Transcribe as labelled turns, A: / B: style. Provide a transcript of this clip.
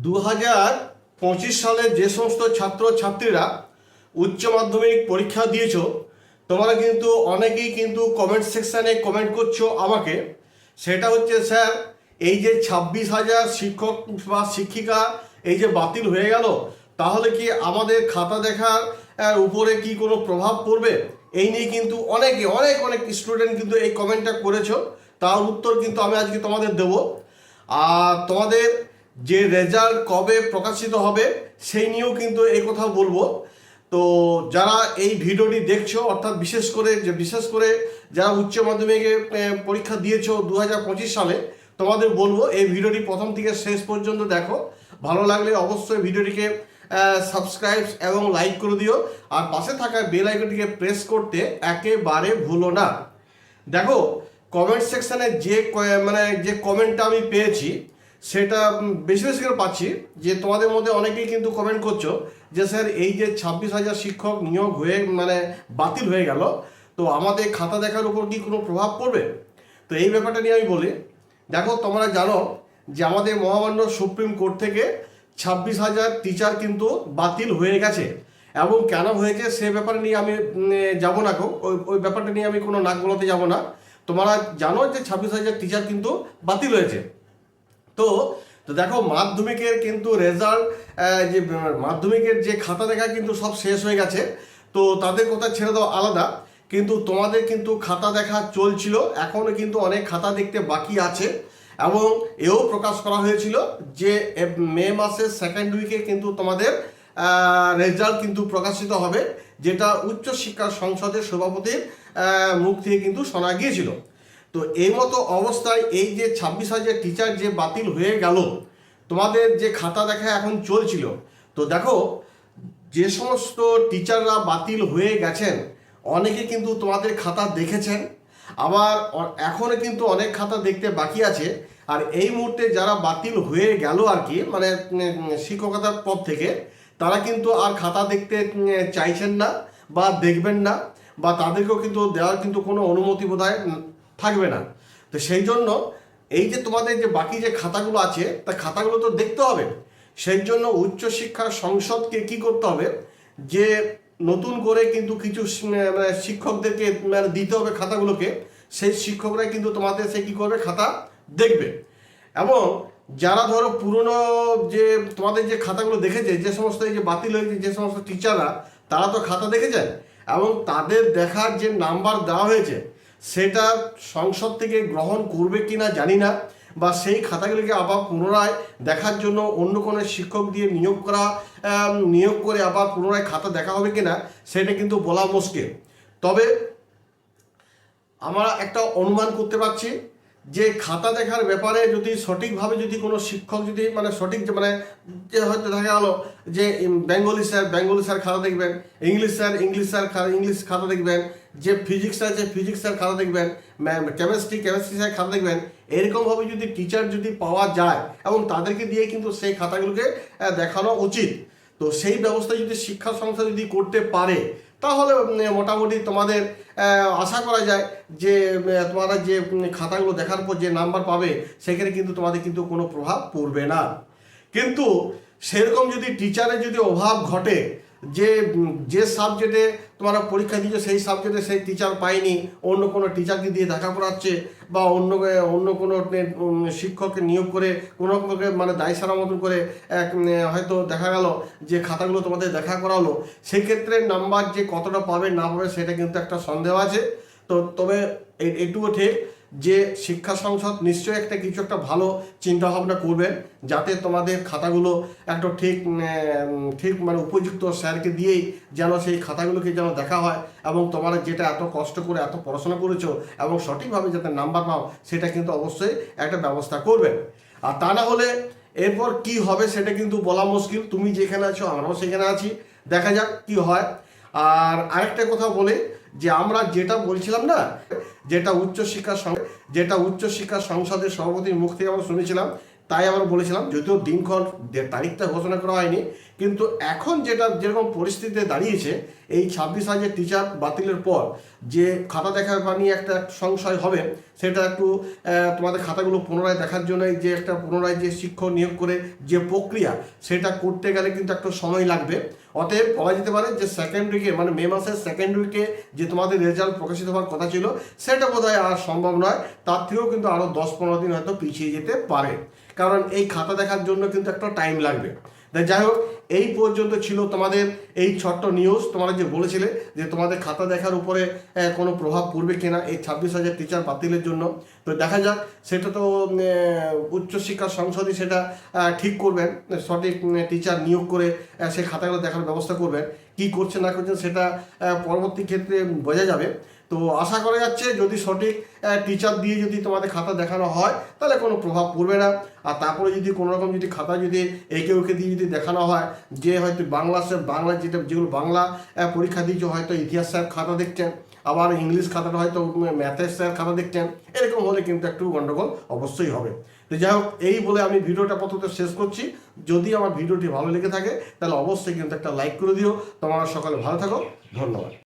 A: 2025 সালে যে সমস্ত ছাত্রছাত্রীরা উচ্চ মাধ্যমিক পরীক্ষা দিয়েছো, তোমরা কিন্তু অনেকেই কিন্তু কমেন্ট সেকশানে কমেন্ট করছো আমাকে। সেটা হচ্ছে, স্যার এই যে 26,000 শিক্ষক বা শিক্ষিকা এই যে বাতিল হয়ে গেল, তাহলে কি আমাদের খাতা দেখার উপরে কি কোনো প্রভাব পড়বে? এই নিয়ে কিন্তু অনেক স্টুডেন্ট কিন্তু এই কমেন্টটা করেছো। তার উত্তর কিন্তু আমি আজকে তোমাদের দেবো। আর তোমাদের যে রেজাল্ট কবে প্রকাশিত হবে সেই নিয়েও কিন্তু এই কথা বলবো। তো যারা এই ভিডিওটি দেখছো, অর্থাৎ বিশেষ করে যারা উচ্চ মাধ্যমিকে পরীক্ষা দিয়েছো 2025 সালে, তোমাদের বলবো এই ভিডিওটি প্রথম থেকে শেষ পর্যন্ত দেখো। ভালো লাগলে অবশ্যই ভিডিওটিকে সাবস্ক্রাইব এবং লাইক করে দিও, আর পাশে থাকা বেল আইকনটিকে প্রেস করতে একেবারে ভুলো না। দেখো, কমেন্ট সেকশানে যে কমেন্টটা আমি পেয়েছি সেটা বেশি করে পাচ্ছি, যে তোমাদের মধ্যে অনেকেই কিন্তু কমেন্ট করছো যে স্যার এই যে 26,000 শিক্ষক নিয়োগ হয়ে বাতিল হয়ে গেল, তো আমাদের খাতা দেখার উপর কি কোনো প্রভাব পড়বে? তো এই ব্যাপারটা নিয়ে আমি বলি। দেখো, তোমরা জানো যে আমাদের মহামান্য সুপ্রিম কোর্ট থেকে 26,000 টিচার কিন্তু বাতিল হয়ে গেছে, এবং কেন হয়েছে সে ব্যাপারে নিয়ে আমি যাবো না। ওই ব্যাপারটা নিয়ে আমি কোনো নাক গলাতে যাবো না। তোমরা জানো যে 26,000 টিচার কিন্তু বাতিল হয়েছে। তো দেখো, মাধ্যমিকের কিন্তু রেজাল্ট, যে মাধ্যমিকের যে খাতা দেখা কিন্তু সব শেষ হয়ে গেছে। তো তাদের কথা ছেড়ে দাও আলাদা, কিন্তু তোমাদের কিন্তু খাতা দেখা চলছিল, এখনও কিন্তু অনেক খাতা দেখতে বাকি আছে। এবং এও প্রকাশ করা হয়েছিল যে মে মাসের সেকেন্ড উইকে কিন্তু তোমাদের রেজাল্ট কিন্তু প্রকাশিত হবে, যেটা উচ্চ শিক্ষা সংসদের সভাপতির মুখ থেকে কিন্তু শোনা গিয়েছিল। তো এই মতো অবস্থায় এই যে 26,000 টিচার যে বাতিল হয়ে গেল, তোমাদের যে খাতা দেখা এখন চলছিল, তো দেখো যে সমস্ত টিচাররা বাতিল হয়ে গেছেন অনেকে কিন্তু তোমাদের খাতা দেখেছেন, আবার এখনও কিন্তু অনেক খাতা দেখতে বাকি আছে। আর এই মুহূর্তে যারা বাতিল হয়ে গেল আর কি, শিক্ষকতার পদ থেকে, তারা কিন্তু আর খাতা দেখতে চাইছেন না বা দেখবেন না, বা তাদেরকেও কিন্তু দেওয়ার কিন্তু কোনো অনুমতি বোধহয় থাকবে না। তো সেই জন্য এই যে তোমাদের যে বাকি যে খাতাগুলো আছে, তা খাতাগুলো তো দেখতে হবে। সেই জন্য উচ্চশিক্ষা সংসদকে কি করতে হবে, যে নতুন করে কিন্তু কিছু শিক্ষকদেরকে দিতে হবে খাতাগুলোকে। সেই শিক্ষকরাই কিন্তু তোমাদের সে কী করবে, খাতা দেখবে। এবং যারা ধরো পুরনো যে তোমাদের যে খাতাগুলো দেখেছে, যে সমস্ত এই যে বাতিল হয়েছে যে সমস্ত টিচাররা, তারা তো খাতা দেখেছেন, এবং তাদের দেখার যে নাম্বার দেওয়া হয়েছে সেটা সংসদ থেকে গ্রহণ করবে কিনা জানি না, বা সেই খাতাগুলিকে আবার পুনরায় দেখার জন্য অন্য কোনো শিক্ষক দিয়ে নিয়োগ করে আবার পুনরায় খাতা দেখা হবে কিনা সেটা কিন্তু বলা মুশকিল। তবে আমরা একটা অনুমান করতে পারছি যে খাতা দেখার ব্যাপারে যদি সঠিকভাবে যদি কোনো শিক্ষক যদি সঠিক যে হয়তো দেখা গেল যে বেঙ্গলি স্যার খাতা দেখবেন, ইংলিশ স্যার ইংলিশ খাতা দেখবেন, যে ফিজিক্স স্যার খাতা দেখবেন, কেমিস্ট্রি স্যার খাতা দেখবেন, এরকমভাবে যদি টিচার যদি পাওয়া যায় এবং তাদেরকে দিয়ে কিন্তু সেই খাতাগুলোকে দেখানো উচিত। তো সেই ব্যবস্থা যদি শিক্ষা সংস্থা যদি করতে পারে, তাহলে মোটামুটি তোমাদের আশা করা যায় যে তোমরা যে খাতাগুলো দেখার পর যে নাম্বার পাবে সেখানে কিন্তু তোমাদের কিন্তু কোনো প্রভাব পড়বে না। কিন্তু সেরকম যদি টিচারের যদি অভাব ঘটে, যে সাবজেক্টে তোমরা পরীক্ষা দিচ্ছ সেই সাবজেক্টে সেই টিচার পায়নি, অন্য কোনো টিচারকে দিয়ে দেখা করাচ্ছে, বা অন্য কোনো শিক্ষককে নিয়োগ করে কোনো দায় সারা মতন করে হয়তো দেখা গেল যে খাতাগুলো তোমাদের দেখা করালো, সেক্ষেত্রে নাম্বার যে কতটা পাবে না পাবে সেটা কিন্তু একটা সন্দেহ আছে। তবে এটুকু ঠিক যে শিক্ষা সংসদ নিশ্চয়ই কিছু একটা ভালো চিন্তাভাবনা করবেন, যাতে তোমাদের খাতাগুলো একটা ঠিক উপযুক্ত স্যারকে দিয়েই যেন সেই খাতাগুলোকে যেন দেখা হয়, এবং তোমরা যেটা এত কষ্ট করে এত পড়াশোনা করেছো এবং সঠিকভাবে যাতে নাম্বার পাও সেটা কিন্তু অবশ্যই একটা ব্যবস্থা করবেন। আর তা না হলে এরপর কি হবে সেটা কিন্তু বলা মুশকিল। তুমি যেখানে আছো আমরাও সেখানে আছি, দেখা যাক কি হয়। আর আরেকটা কথা বলে, যে আমরা যেটা বলছিলাম না, যেটা উচ্চশিক্ষা সংসদের সভাপতির মুখ থেকে আমরা শুনেছিলাম তাই আমরা বলেছিলাম, যদিও দিনক্ষণ তারিখটা ঘোষণা করা হয়নি, কিন্তু এখন যেটা যেরকম পরিস্থিতিতে দাঁড়িয়েছে, এই 26,000 টিচার বাতিলের পর যে খাতা দেখার নিয়ে একটা সংশয় হবে, সেটা একটু তোমাদের খাতাগুলো পুনরায় দেখার জন্য যে একটা পুনরায় যে শিক্ষক নিয়োগ করে যে প্রক্রিয়া, সেটা করতে গেলে কিন্তু একটু সময় লাগবে। অতএব বলা যেতে পারে যে সেকেন্ড উইকে, মানে মে মাসের সেকেন্ড উইকে যে তোমাদের রেজাল্ট প্রকাশিত হওয়ার কথা ছিল, সেটা বোধহয় আর সম্ভব নয়। তার থেকেও কিন্তু আরও 10-15 দিন হয়তো পিছিয়ে যেতে পারে, কারণ এই খাতা দেখার জন্য কিন্তু একটা টাইম লাগবে। যাই হোক, এই পর্যন্ত ছিল তোমাদের এই ছোট্ট নিউজ। তোমরা যে বলেছিলে যে তোমাদের খাতা দেখার উপরে কোনো প্রভাব পড়বে কিনা এই 26,000 টিচার বাতিলের জন্য, তো দেখা যাক। সেটা তো উচ্চশিক্ষা সংসদই সেটা ঠিক করবেন, সঠিক টিচার নিয়োগ করে সেই খাতাগুলো দেখার ব্যবস্থা করবেন। কি করছে না করছেন সেটা পরবর্তী ক্ষেত্রে বোঝা যাবে। তো আশা করা যাচ্ছে যদি সঠিক টিচার দিয়ে যদি তোমাদের খাতা দেখানো হয়, তাহলে কোনো প্রভাব পড়বে না। আর তারপরে যদি কোনো রকম যদি খাতা যদি একে ওকে দিয়ে যদি দেখানো হয়, যে হয়তো বাংলা যেগুলো বাংলা পরীক্ষা দিয়েছে হয়তো ইতিহাস স্যার খাতা দেখছেন, আবার ইংলিশ খাতাটা হয়তো ম্যাথের স্যার খাতা দেখছেন, এরকম হলে কিন্তু একটু গণ্ডগোল অবশ্যই হবে। তো যাই হোক, এই বলে আমি ভিডিওটা প্রথমত শেষ করছি। যদি আমার ভিডিওটি ভালো লেগে থাকে তাহলে অবশ্যই কিন্তু একটা লাইক করে দিও। তোমরা সকালে ভালো থাকো, ধন্যবাদ।